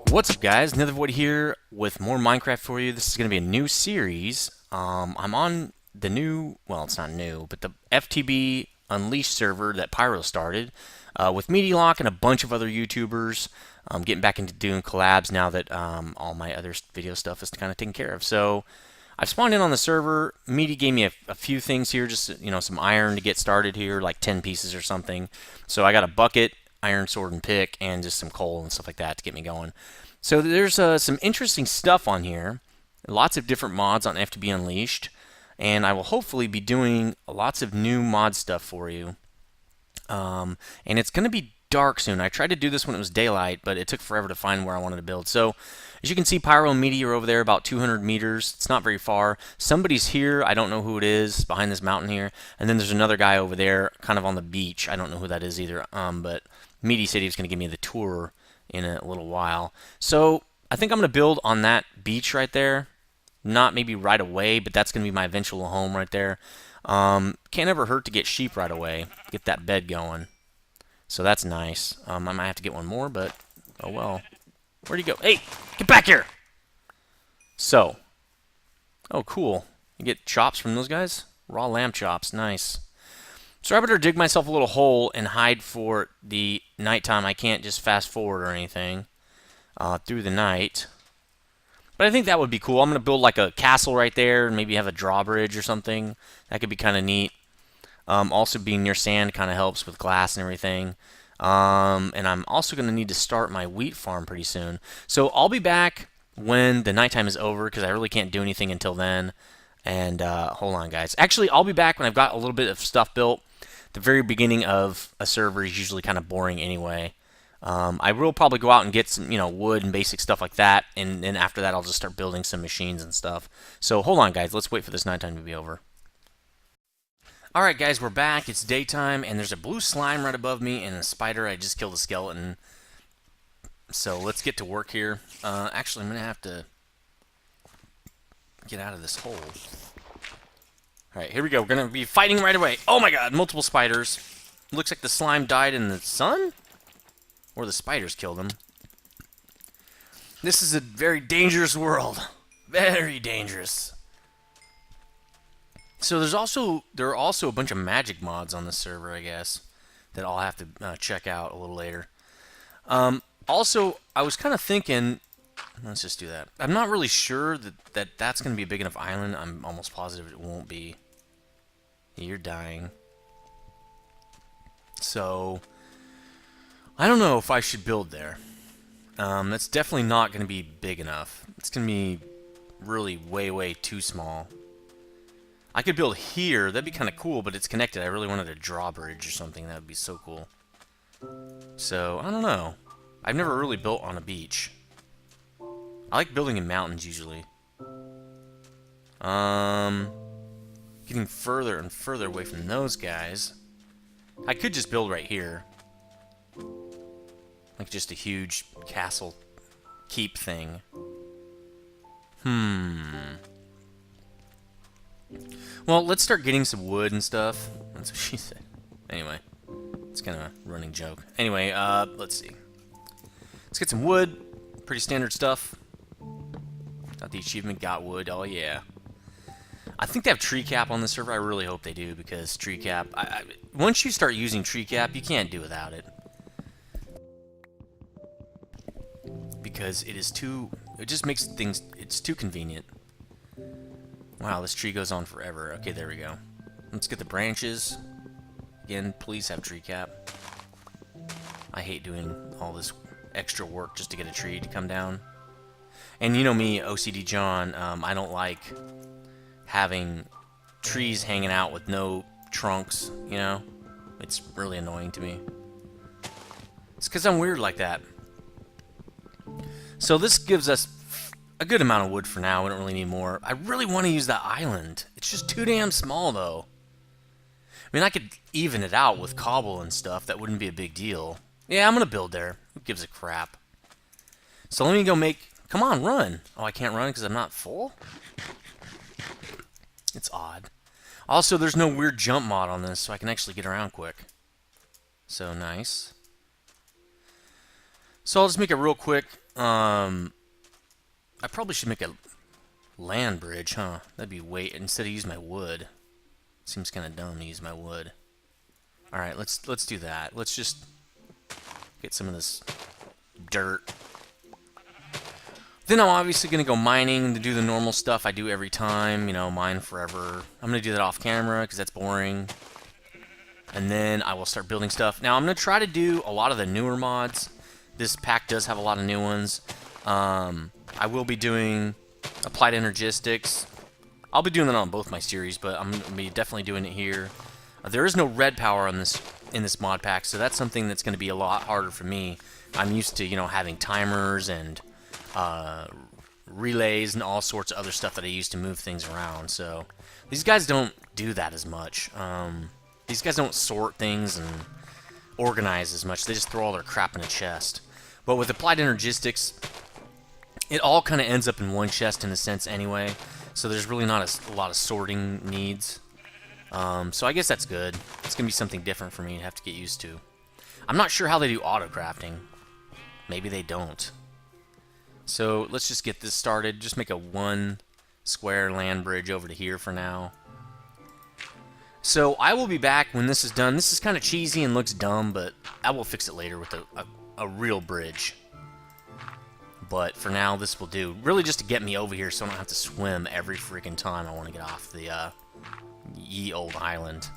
What's up, guys? Nethervvoid here with more Minecraft for you. This is going to be a new series. I'm on the new, well, it's not new, but the FTB Unleashed server that Pyro started with MediaLock and a bunch of other YouTubers. I'm getting back into doing collabs now that all my other video stuff is kind of taken care of. So I've spawned in on the server. Media gave me a few things here, just some iron to get started here, like 10 pieces or something. So I got a bucket, iron sword and pick, and just some coal and stuff like that to get me going. So there's some interesting stuff on here, lots of different mods on FTB Unleashed, and I will hopefully be doing lots of new mod stuff for you. And it's going to be dark soon. I tried to do this when it was daylight, but it took forever to find where I wanted to build. So as you can see, Pyro and Media are over there about 200 meters. It's not very far. Somebody's here. I don't know who it is behind this mountain here. And then there's another guy over there kind of on the beach. I don't know who that is either. But Media said he was going to give me the tour in a little while. So I think I'm going to build on that beach right there. Not maybe right away, but that's going to be my eventual home right there. Can't ever hurt to get sheep right away. Get that bed going. So that's nice. I might have to get one more, but oh well. Where'd he go? Hey, get back here! So, oh cool. You get chops from those guys? Raw lamb chops, nice. So I better dig myself a little hole and hide for the nighttime. I can't just fast forward or anything through the night. But I think that would be cool. I'm going to build like a castle right there and maybe have a drawbridge or something. That could be kind of neat. Also being near sand kind of helps with glass and everything. And I'm also going to need to start my wheat farm pretty soon. So I'll be back when the nighttime is over because I really can't do anything until then. And hold on, guys. Actually, I'll be back when I've got a little bit of stuff built. The very beginning of a server is usually kind of boring anyway. I will probably go out and get some, wood and basic stuff like that, and then after that I'll just start building some machines and stuff. So hold on, guys. Let's wait for this nighttime to be over. Alright, guys, we're back. It's daytime, and there's a blue slime right above me, and a spider. I just killed a skeleton. So let's get to work here. Actually, I'm going to have to get out of this hole. Alright, here we go. We're going to be fighting right away. Oh my god, multiple spiders. Looks like the slime died in the sun? Or the spiders killed him. This is a very dangerous world. Very dangerous. So there are also a bunch of magic mods on the server, I guess, that I'll have to check out a little later. Also, I was kind of thinking, let's just do that. I'm not really sure that that's going to be a big enough island. I'm almost positive it won't be. You're dying. So, I don't know if I should build there. That's definitely not going to be big enough. It's going to be really way, way too small. I could build here. That'd be kind of cool, but it's connected. I really wanted a drawbridge or something. That would be so cool. So, I don't know. I've never really built on a beach. I like building in mountains, usually. Getting further and further away from those guys. I could just build right here. Like just a huge castle keep thing. Well, let's start getting some wood and stuff. That's what she said. Anyway, it's kind of a running joke. Anyway, let's see. Let's get some wood. Pretty standard stuff. Got the achievement, got wood. Oh, yeah. I think they have tree cap on the server. I really hope they do, because tree cap... once you start using tree cap, you can't do without it. Because it is too... it just makes things... it's too convenient. Wow, this tree goes on forever. Okay, there we go. Let's get the branches. Again, please have tree cap. I hate doing all this extra work just to get a tree to come down. And you know me, OCD John, I don't like having trees hanging out with no trunks, It's really annoying to me. It's because I'm weird like that. So this gives us a good amount of wood for now. We don't really need more. I really want to use that island. It's just too damn small, though. I mean, I could even it out with cobble and stuff. That wouldn't be a big deal. Yeah, I'm going to build there. Who gives a crap? So let me go make... come on, run. Oh, I can't run because I'm not full? It's odd. Also, there's no weird jump mod on this, so I can actually get around quick. So, nice. So I'll just make it real quick. I probably should make a land bridge, huh? That'd be way instead of use my wood. Seems kind of dumb to use my wood. All right, let's do that. Let's just get some of this dirt. Then I'm obviously going to go mining to do the normal stuff I do every time, you know, mine forever. I'm going to do that off camera because that's boring. And then I will start building stuff. Now, I'm going to try to do a lot of the newer mods. This pack does have a lot of new ones. I will be doing Applied Energistics. I'll be doing that on both my series, but I'm going to be definitely doing it here. There is no red power on this in this mod pack, so that's something that's going to be a lot harder for me. I'm used to, you know, having timers and relays and all sorts of other stuff that I use to move things around. So these guys don't do that as much. These guys don't sort things and organize as much. They just throw all their crap in a chest. But with Applied Energistics, it all kind of ends up in one chest in a sense anyway. So there's really not a lot of sorting needs. So I guess that's good. It's going to be something different for me to have to get used to. I'm not sure how they do auto crafting. Maybe they don't. So let's just get this started. Just make a 1 square land bridge over to here for now. So I will be back when this is done. This is kind of cheesy and looks dumb, but I will fix it later with a real bridge. But for now, this will do. Really just to get me over here so I don't have to swim every freaking time I want to get off the ye old island.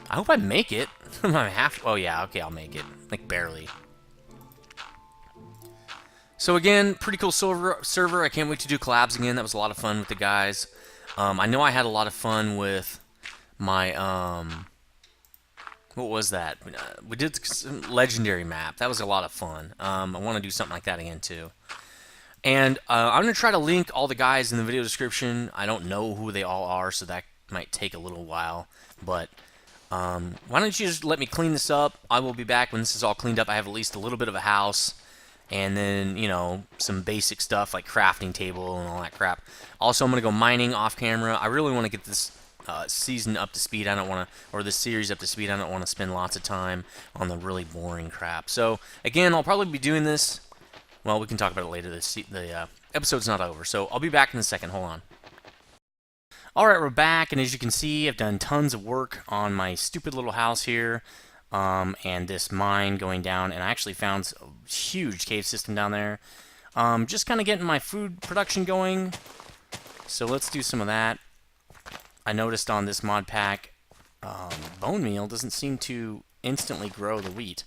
I hope I make it. I have to. Oh yeah, okay, I'll make it. Like barely. So again, pretty cool server. I can't wait to do collabs again. That was a lot of fun with the guys. I know I had a lot of fun with my what was that? We did some legendary map. That was a lot of fun. I want to do something like that again too. And I'm going to try to link all the guys in the video description. I don't know who they all are, so that might take a little while. But why don't you just let me clean this up? I will be back when this is all cleaned up. I have at least a little bit of a house. And then, you know, some basic stuff like crafting table and all that crap. Also, I'm going to go mining off camera. I really want to get this season up to speed. I don't want to, or this series up to speed. I don't want to spend lots of time on the really boring crap. So, again, I'll probably be doing this. Well, we can talk about it later. The episode's not over. So, I'll be back in a second. Hold on. Alright, we're back. And as you can see, I've done tons of work on my stupid little house here. And this mine going down, and I actually found a huge cave system down there. Just kind of getting my food production going. So let's do some of that. I noticed on this mod pack, bone meal doesn't seem to instantly grow the wheat.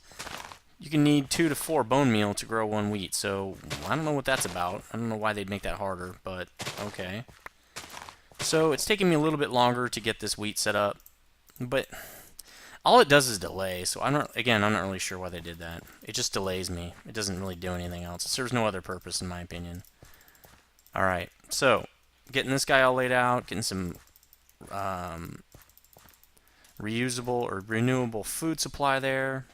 You can need 2 to 4 bone meal to grow 1 wheat, so I don't know what that's about. I don't know why they'd make that harder, but okay. So it's taking me a little bit longer to get this wheat set up, but all it does is delay, so I'm not really sure why they did that. It just delays me. It doesn't really do anything else. It serves no other purpose, in my opinion. Alright, so, getting this guy all laid out, getting some reusable or renewable food supply there.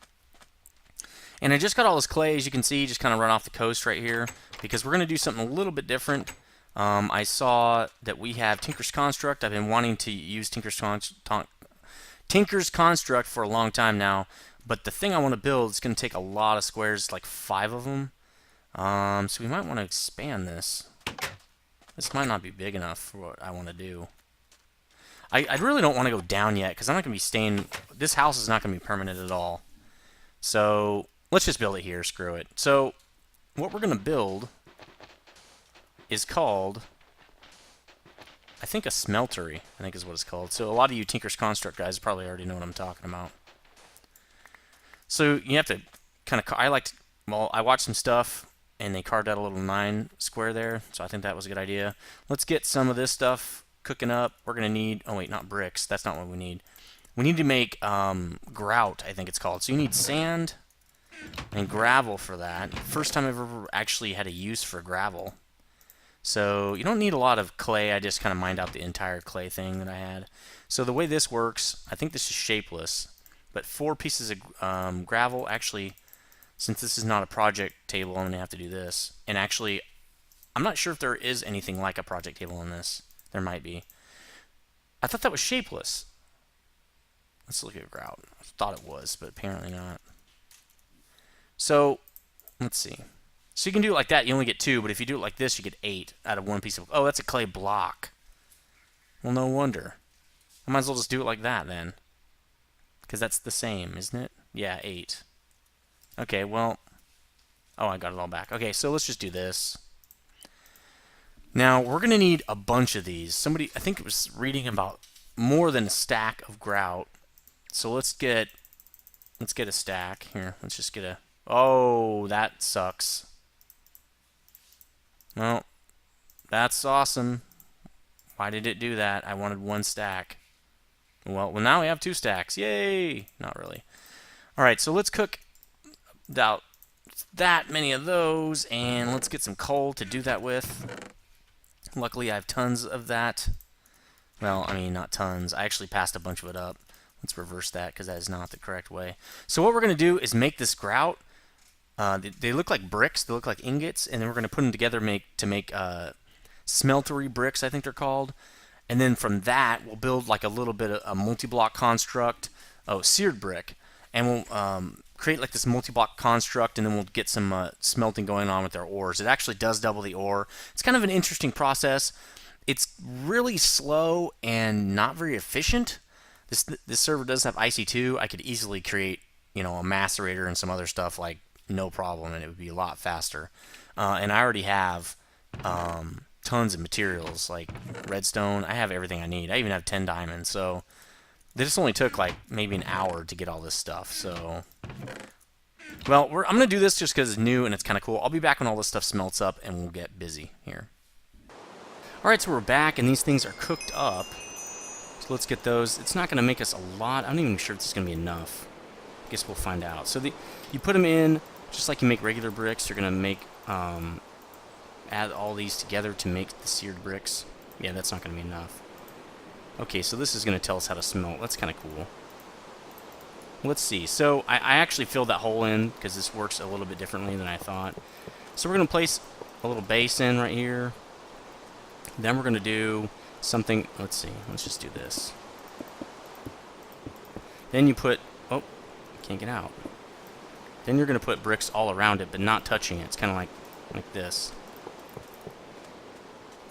And I just got all this clay, as you can see, just kind of run off the coast right here, because we're going to do something a little bit different. I saw that we have Tinker's Construct. I've been wanting to use Tinker's Construct for a long time now, but the thing I want to build is going to take a lot of squares, like 5 of them. So we might want to expand this. This might not be big enough for what I want to do. I really don't want to go down yet, because I'm not going to be staying... This house is not going to be permanent at all. So let's just build it here. Screw it. So what we're going to build is called... I think a Smeltery, I think is what it's called. So a lot of you Tinker's Construct guys probably already know what I'm talking about. So you have to kind of... Well, I watched some stuff, and they carved out a little 9 square there, so I think that was a good idea. Let's get some of this stuff cooking up. We're going to need... Oh, wait, not bricks. That's not what we need. We need to make grout, I think it's called. So you need sand and gravel for that. First time I've ever actually had a use for gravel. So you don't need a lot of clay. I just kind of mined out the entire clay thing that I had. So the way this works, I think this is shapeless, but 4 pieces of gravel. Actually, since this is not a project table, I'm going to have to do this. And actually, I'm not sure if there is anything like a project table in this. There might be. I thought that was shapeless. Let's look at grout. I thought it was, but apparently not. So, let's see. So you can do it like that, you only get 2, but if you do it like this, you get 8 out of one piece of... Oh, that's a clay block. Well, no wonder. I might as well just do it like that, then. Because that's the same, isn't it? Yeah, 8. Okay, well... Oh, I got it all back. Okay, so let's just do this. Now, we're going to need a bunch of these. Somebody, I think it was reading about more than a stack of grout. So let's get a stack. Here, let's just get a... Oh, that sucks. Well, that's awesome. Why did it do that? I wanted 1 stack. Well, now we have 2 stacks. Yay! Not really. All right, so let's cook out that many of those, and let's get some coal to do that with. Luckily, I have tons of that. Well, I mean, not tons. I actually passed a bunch of it up. Let's reverse that, because that is not the correct way. So what we're going to do is make this grout. They look like bricks. They look like ingots, and then we're going to put them together to make Smeltery bricks, I think they're called. And then from that, we'll build like a little bit of a multi-block construct. Oh, seared brick. And we'll create like this multi-block construct, and then we'll get some smelting going on with our ores. It actually does double the ore. It's kind of an interesting process. It's really slow and not very efficient. This server does have IC2. I could easily create, a macerator and some other stuff like no problem, and it would be a lot faster. And I already have tons of materials like redstone. I have everything I need. I even have 10 diamonds. So this only took like maybe an hour to get all this stuff. So, well, I'm going to do this just because it's new and it's kind of cool. I'll be back when all this stuff smelts up and we'll get busy here. Alright, so we're back and these things are cooked up. So let's get those. It's not going to make us a lot. I'm not even sure it's going to be enough. I guess we'll find out. So you put them in just like you make regular bricks. You're going to make add all these together to make the seared bricks. Yeah, that's not going to be enough. Okay, so this is going to tell us how to smelt. That's kind of cool. Let's see. So I actually filled that hole in because this works a little bit differently than I thought. So we're going to place a little base in right here. Then we're going to do something. Let's see. Let's just do this. Then you put... Oh, can't get out. Then you're going to put bricks all around it, but not touching it. It's kind of like this.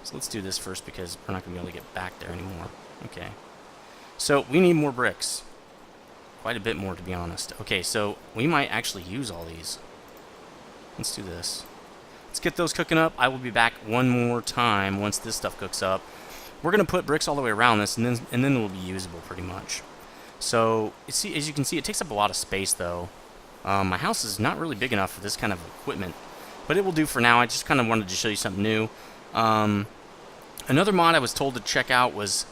So let's do this first because we're not going to be able to get back there anymore. Okay. So we need more bricks. Quite a bit more, to be honest. Okay, so we might actually use all these. Let's do this. Let's get those cooking up. I will be back one more time once this stuff cooks up. We're going to put bricks all the way around this, and then it will be usable pretty much. So, as you can see, it takes up a lot of space, though. My house is not really big enough for this kind of equipment, but it will do for now. I just kind of wanted to show you something new. Another mod I was told to check out was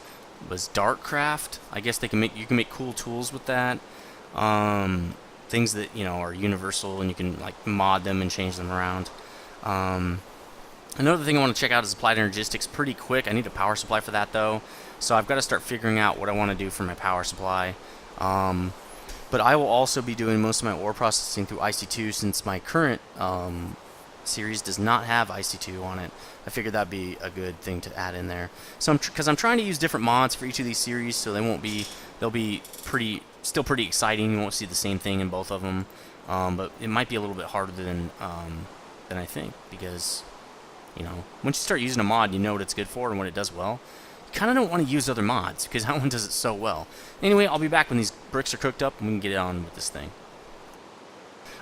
Darkcraft. I guess you can make cool tools with that. Things that are universal, and you can like mod them and change them around. Another thing I want to check out is Applied Energistics pretty quick. I need a power supply for that though, so I've got to start figuring out what I want to do for my power supply. But I will also be doing most of my ore processing through IC2 since my current series does not have IC2 on it. I figured that'd be a good thing to add in there. So because I'm trying to use different mods for each of these series, so they'll be still pretty exciting. You won't see the same thing in both of them, but it might be a little bit harder than I think, because once you start using a mod, you know what it's good for and what it does well. You kind of don't want to use other mods because that one does it so well. Anyway, I'll be back when these bricks are cooked up and we can get on with this thing.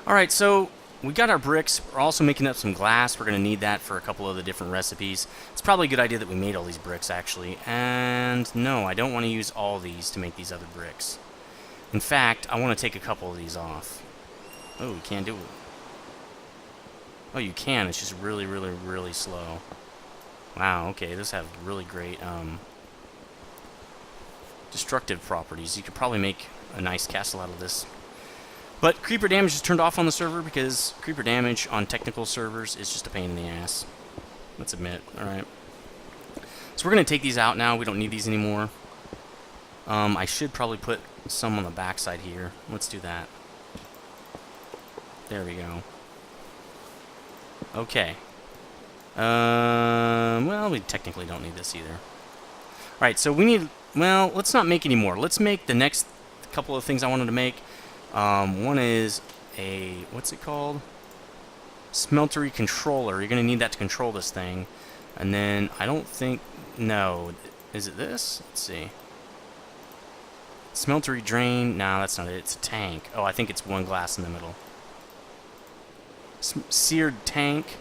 Alright, so we got our bricks. We're also making up some glass. We're going to need that for a couple of the different recipes. It's probably a good idea that we made all these bricks, actually. And no, I don't want to use all these to make these other bricks. In fact, I want to take a couple of these off. Oh, we can't do it. Oh, you can. It's just really, really, really slow. Wow, okay. Those have really great destructive properties. You could probably make a nice castle out of this. But creeper damage is turned off on the server because creeper damage on technical servers is just a pain in the ass. Let's admit. Alright. So we're going to take these out now. We don't need these anymore. I should probably put some on the backside here. Let's do that. There we go. Okay. Well, we technically don't need this either. Alright, so we need... Well, let's not make any more. Let's make the next couple of things I wanted to make. One is a... What's it called? Smeltery controller. You're going to need that to control this thing. And then, I don't think... No. Is it this? Let's see. Smeltery drain. No, that's not it. It's a tank. Oh, I think it's one glass in the middle. Seared tank.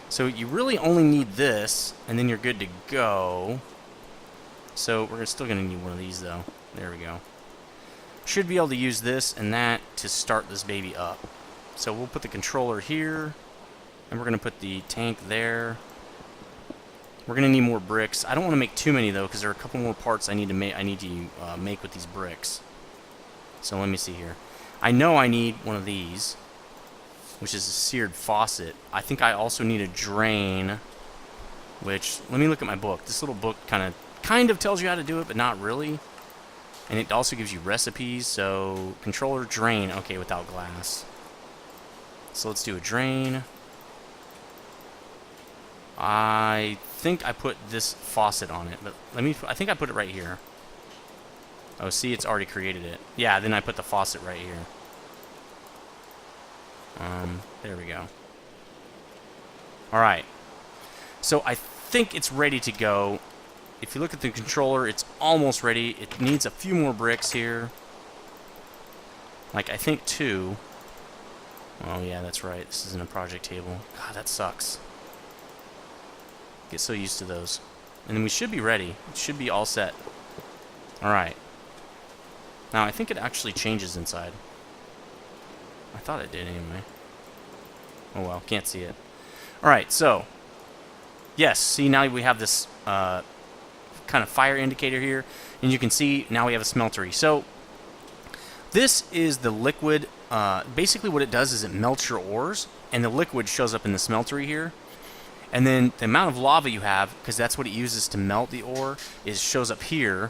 So you really only need this, and then you're good to go. So we're still going to need one of these, though. There we go. Should be able to use this and that to start this baby up. So we'll put the controller here, and we're going to put the tank there. We're going to need more bricks. I don't want to make too many, though, because there are a couple more parts I need to make with these bricks. So let me see here. I know I need one of these, which is a seared faucet. I think I also need a drain, which, let me look at my book. This little book kind of tells you how to do it, but not really. And it also gives you recipes, so controller, drain, okay, without glass. So let's do a drain. I think I put this faucet on it, but I think I put it right here. Oh, see, it's already created it. Yeah, then I put the faucet right here. There we go. Alright. So I think it's ready to go. If you look at the controller, it's almost ready. It needs a few more bricks here. Like, I think 2. Oh, yeah, that's right. This isn't a project table. God, that sucks. Get so used to those. And then we should be ready. It should be all set. Alright. Now, I think it actually changes inside. I thought it did anyway. Oh well, can't see it. Alright, so. Yes, see now we have this kind of fire indicator here. And you can see now we have a smeltery. So, this is the liquid. Basically what it does is it melts your ores. And the liquid shows up in the smeltery here. And then the amount of lava you have, because that's what it uses to melt the ore, shows up here.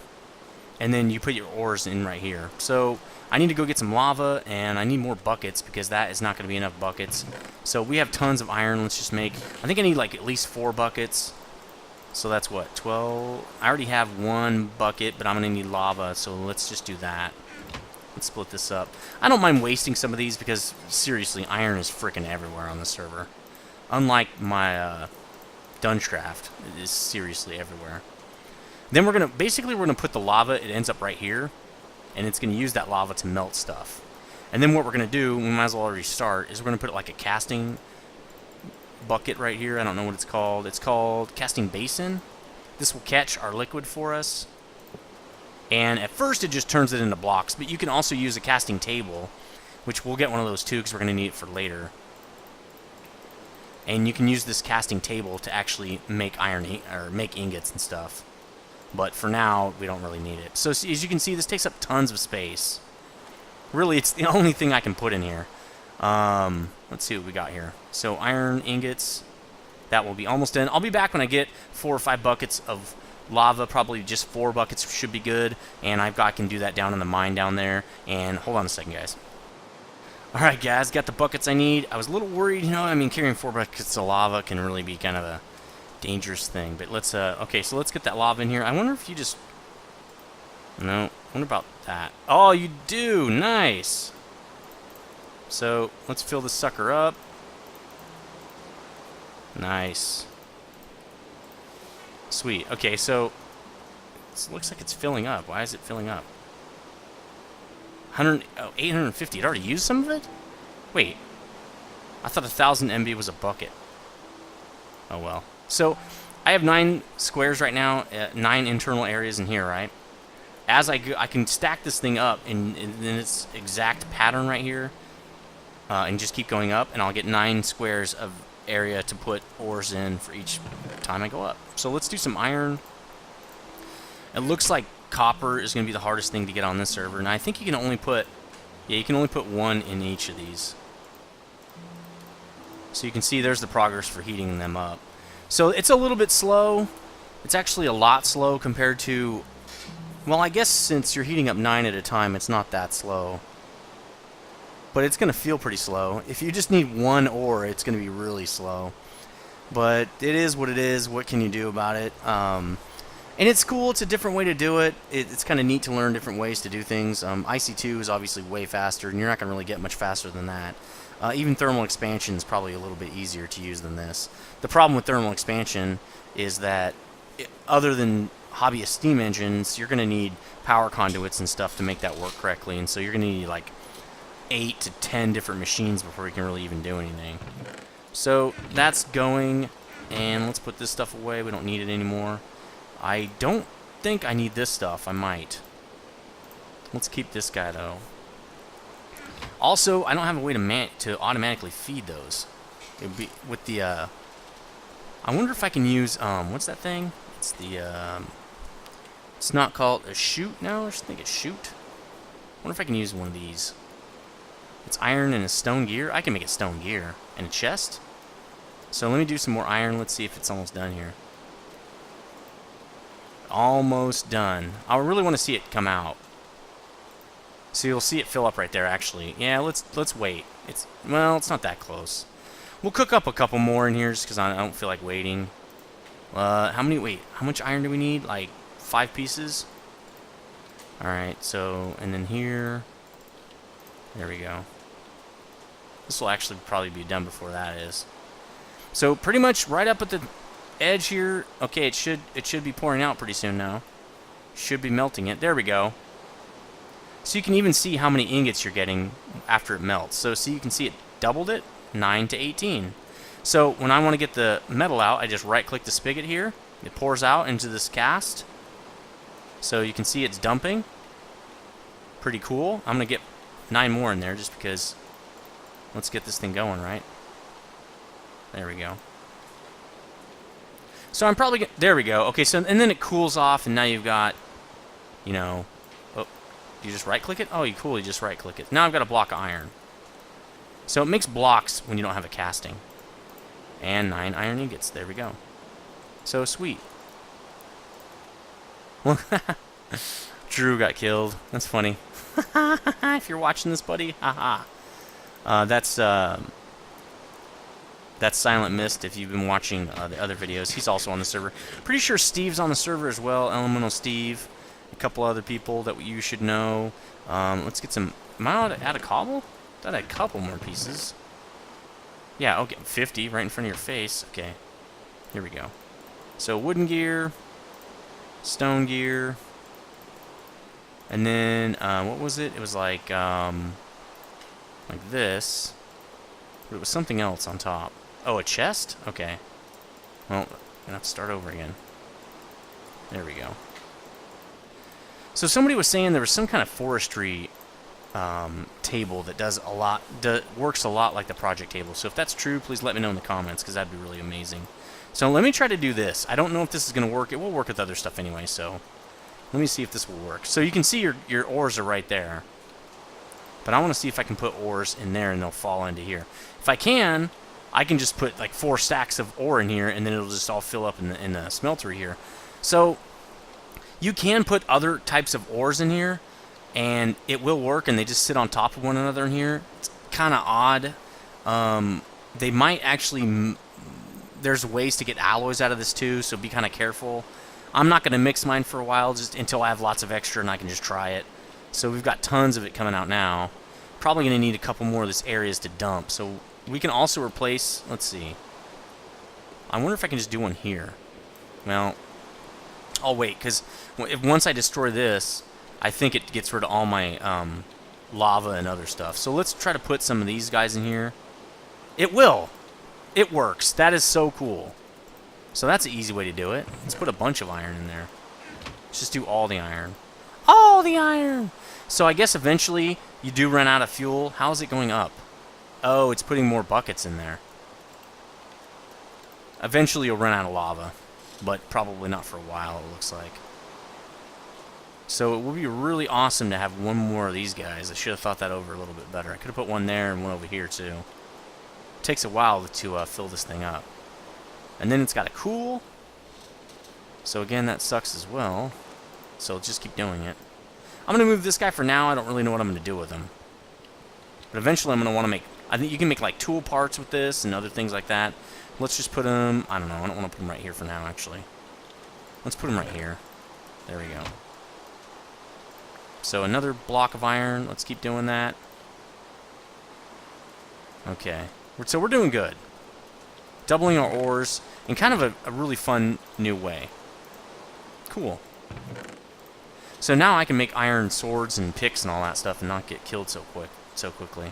And then you put your ores in right here. So I need to go get some lava, and I need more buckets, because that is not going to be enough buckets. So we have tons of iron. Let's just make... I think I need like at least 4 buckets. So that's what, 12? I already have 1 bucket, but I'm going to need lava, so let's just do that. Let's split this up. I don't mind wasting some of these, because seriously, iron is freaking everywhere on the server. Unlike my Dungecraft, it is seriously everywhere. Then we're gonna put the lava. It ends up right here, and it's gonna use that lava to melt stuff. And then what we're gonna do, we might as well already start, is we're gonna put like a casting bucket right here. I don't know what it's called. It's called casting basin. This will catch our liquid for us. And at first it just turns it into blocks, but you can also use a casting table, which we'll get one of those too, because we're gonna need it for later. And you can use this casting table to actually make make ingots and stuff. But for now, we don't really need it. So as you can see, this takes up tons of space. Really, it's the only thing I can put in here. Let's see what we got here. So iron ingots, that will be almost done. I'll be back when I get 4 or 5 buckets of lava. Probably just 4 buckets should be good. And I can do that down in the mine down there. And hold on a second, guys. Alright guys, got the buckets I need. I was a little worried, carrying 4 buckets of lava can really be kind of a dangerous thing. But let's, okay, so let's get that lava in here. I wonder if you just... No, I wonder about that. Oh, you do! Nice! So, let's fill this sucker up. Nice. Sweet. Okay, so... It looks like it's filling up. Why is it filling up? 850. It already used some of it? Wait. I thought 1,000 MB was a bucket. Oh well. So, I have 9 squares right now, 9 internal areas in here, right? As I go, I can stack this thing up in its exact pattern right here, and just keep going up, and I'll get 9 squares of area to put ores in for each time I go up. So let's do some iron. It looks like copper is going to be the hardest thing to get on this server, and I think you can only put, you can only put 1 in each of these. So you can see there's the progress for heating them up. So it's a little bit slow. It's actually a lot slow compared to, well, I guess since you're heating up 9 at a time, it's not that slow. But it's going to feel pretty slow. If you just need 1 ore, it's going to be really slow. But it is what it is. What can you do about it? And it's cool. It's a different way to do it. It's kind of neat to learn different ways to do things. IC2 is obviously way faster, and you're not going to really get much faster than that. Even thermal expansion is probably a little bit easier to use than this. The problem with thermal expansion is that other than hobbyist steam engines, you're going to need power conduits and stuff to make that work correctly, and so you're going to need like 8 to 10 different machines before you can really even do anything. So that's going, and let's put this stuff away. We don't need it anymore. I don't think I need this stuff. I might. Let's keep this guy, though. Also, I don't have a way to automatically feed those. It would be with the, I wonder if I can use, what's that thing? It's the, it's not called a chute now. I think it's chute. I wonder if I can use one of these. It's iron and a stone gear. I can make it stone gear. And a chest. So let me do some more iron. Let's see if it's almost done here. Almost done. I really want to see it come out. So you'll see it fill up right there, actually. Yeah, let's wait. Well, it's not that close. We'll cook up a couple more in here just because I don't feel like waiting. How much iron do we need? Like 5 pieces? Alright, so, and then here. There we go. This will actually probably be done before that is. So pretty much right up at the edge here. Okay, it should be pouring out pretty soon now. Should be melting it. There we go. So you can even see how many ingots you're getting after it melts. So see, you can see it doubled it, 9 to 18. So when I want to get the metal out, I just right-click the spigot here. It pours out into this cast. So you can see it's dumping. Pretty cool. I'm going to get 9 more in there just because. Let's get this thing going, right? There we go. So I'm probably there we go. Okay, so and then it cools off, and now you've got, you know, oh, you just right-click it? Oh, you cool, you just right-click it. Now I've got a block of iron. So it makes blocks when you don't have a casting. And 9 iron ingots. There we go. So sweet. Well, Drew got killed. That's funny. If you're watching this, buddy, haha. That's Silent Mist. If you've been watching the other videos, he's also on the server. Pretty sure Steve's on the server as well. Elemental Steve, a couple other people that you should know. Let's get some. Am I allowed to add a cobble? Thought I had a couple more pieces. Yeah, okay, 50 right in front of your face. Okay, here we go. So wooden gear, stone gear, and then what was it? It was like this, but it was something else on top. Oh, a chest? Okay. Well, I'm gonna have to start over again. There we go. So somebody was saying there was some kind of forestry table that does a lot, works a lot like the project table. So if that's true, please let me know in the comments, because that'd be really amazing. So let me try to do this. I don't know if this is going to work. It will work with other stuff anyway, so let me see if this will work. So you can see your ores are right there. But I want to see if I can put ores in there and they'll fall into here. If I can just put like 4 stacks of ore in here, and then it'll just all fill up in the smeltery here. So you can put other types of ores in here, and it will work, and they just sit on top of one another in here. It's kind of odd. They might actually... There's ways to get alloys out of this too, so be kind of careful. I'm not going to mix mine for a while, just until I have lots of extra and I can just try it. So we've got tons of it coming out now. Probably going to need a couple more of these areas to dump. So we can also replace... Let's see. I wonder if I can just do one here. Well, I'll wait, because once I destroy this, I think it gets rid of all my lava and other stuff. So let's try to put some of these guys in here. It will! It works. That is so cool. So that's an easy way to do it. Let's put a bunch of iron in there. Let's just do all the iron. All the iron! So I guess eventually you do run out of fuel. How's it going up? Oh, it's putting more buckets in there. Eventually you'll run out of lava. But probably not for a while, it looks like. So it would be really awesome to have one more of these guys. I should have thought that over a little bit better. I could have put one there and one over here too. It takes a while to fill this thing up. And then it's got to cool. So again, that sucks as well. So just keep doing it. I'm going to move this guy for now. I don't really know what I'm going to do with him. But eventually I'm going to want to make... I think you can make like tool parts with this and other things like that. Let's just put him... I don't know. I don't want to put him right here for now, actually. Let's put him right here. There we go. So another block of iron. Let's keep doing that. Okay. So we're doing good. Doubling our ores in kind of a really fun new way. Cool. So now I can make iron swords and picks and all that stuff and not get killed so quickly.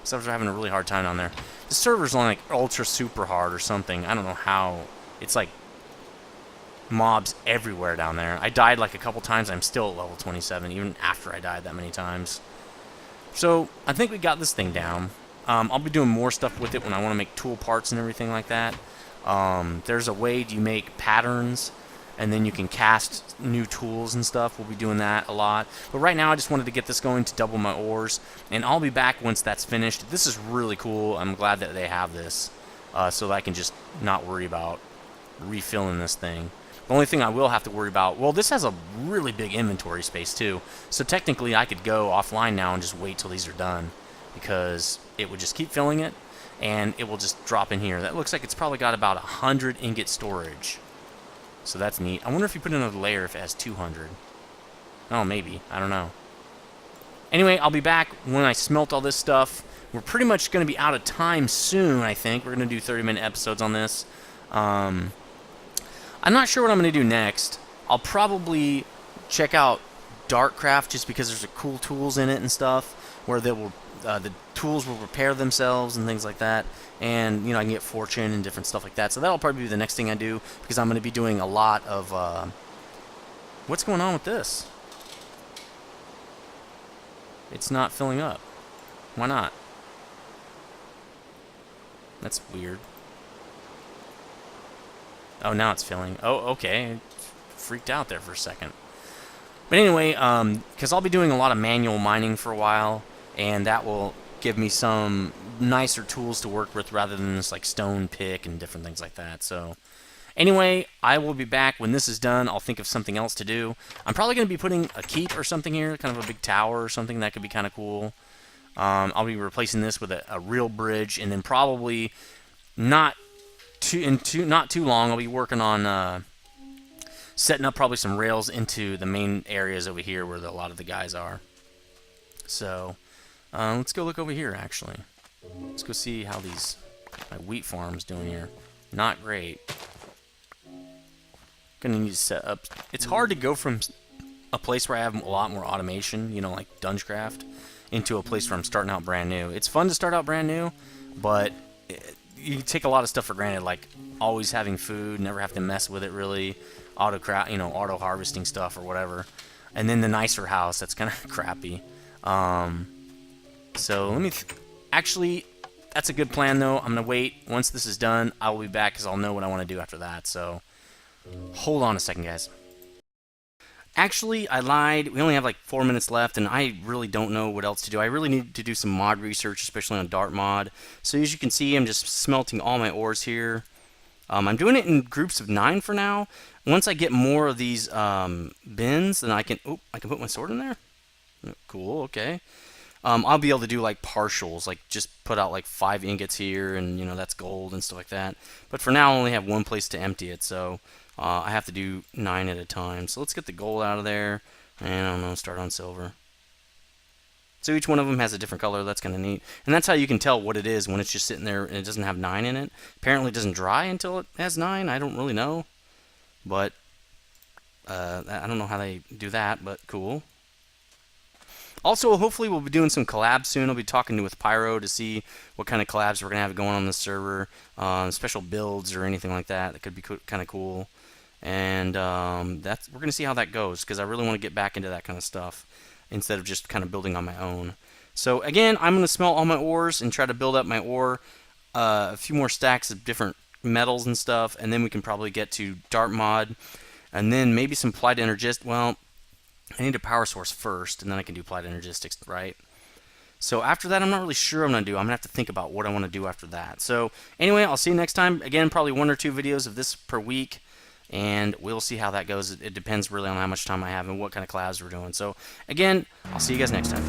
So I was having a really hard time down there. The server's on like ultra super hard or something. I don't know how. It's like mobs everywhere down there. I died like a couple times. I'm still at level 27 even after I died that many times. So I think we got this thing down. I'll be doing more stuff with it when I want to make tool parts and everything like that. There's a way you make patterns and then you can cast new tools and stuff. We'll be doing that a lot. But right now I just wanted to get this going to double my ores. And I'll be back once that's finished. This is really cool. I'm glad that they have this. So that I can just not worry about refilling this thing. The only thing I will have to worry about... Well, this has a really big inventory space too. So technically I could go offline now and just wait till these are done. Because it would just keep filling it. And it will just drop in here. That looks like it's probably got about 100 ingot storage. So that's neat. I wonder if you put another layer if it has 200. Oh, maybe. I don't know. Anyway, I'll be back when I smelt all this stuff. We're pretty much going to be out of time soon, I think. We're going to do 30-minute episodes on this. I'm not sure what I'm going to do next. I'll probably check out Darkcraft just because there's cool tools in it and stuff where they will, the tools will repair themselves and things like that. And, you know, I can get fortune and different stuff like that. So that'll probably be the next thing I do because I'm going to be doing a lot of... what's going on with this? It's not filling up. Why not? That's weird. Oh, now it's filling. Oh, okay. Freaked out there for a second. But anyway, because I'll be doing a lot of manual mining for a while, and that will give me some nicer tools to work with rather than this like stone pick and different things like that. So anyway, I will be back when this is done. I'll think of something else to do. I'm probably going to be putting a keep or something here, kind of a big tower or something that could be kind of cool. I'll be replacing this with a real bridge, and then probably not too long I'll be working on setting up probably some rails into the main areas over here where a lot of the guys are. So let's go look over here actually. Let's go see how my wheat farm's doing here. Not great. Gonna need to set up. It's hard to go from a place where I have a lot more automation, you know, like Dungeoncraft, into a place where I'm starting out brand new. It's fun to start out brand new, but you take a lot of stuff for granted, like always having food, never have to mess with it really, auto harvesting stuff or whatever. And then the nicer house, that's kind of crappy. So let me actually, that's a good plan though. I'm gonna wait. Once this is done, I will be back because I'll know what I want to do after that. So hold on a second, guys. Actually, I lied. We only have like 4 minutes left, and I really don't know what else to do. I really need to do some mod research, especially on Dart mod. So as you can see, I'm just smelting all my ores here. I'm doing it in groups of 9 for now. Once I get more of these bins, then I can put my sword in there. Cool, okay. I'll be able to do like partials, like just put out like 5 ingots here, and you know that's gold and stuff like that. But for now, I only have one place to empty it, so I have to do 9 at a time. So let's get the gold out of there, and I don't know, start on silver. So each one of them has a different color. That's kind of neat, and that's how you can tell what it is when it's just sitting there and it doesn't have 9 in it. Apparently, it doesn't dry until it has 9. I don't really know, but I don't know how they do that, but cool. Also, hopefully we'll be doing some collabs soon. I'll be talking with Pyro to see what kind of collabs we're going to have going on this server. Special builds or anything like that. That could be kind of cool. And we're going to see how that goes, because I really want to get back into that kind of stuff instead of just kind of building on my own. So again, I'm going to smelt all my ores and try to build up my ore. A few more stacks of different metals and stuff, and then we can probably get to Dart mod. And then maybe some Applied Energist. Well, I need a power source first, and then I can do Applied Energistics, right? So after that, I'm not really sure what I'm going to do. I'm going to have to think about what I want to do after that. So anyway, I'll see you next time. Again, probably 1 or 2 videos of this per week, and we'll see how that goes. It depends really on how much time I have and what kind of collabs we're doing. So again, I'll see you guys next time.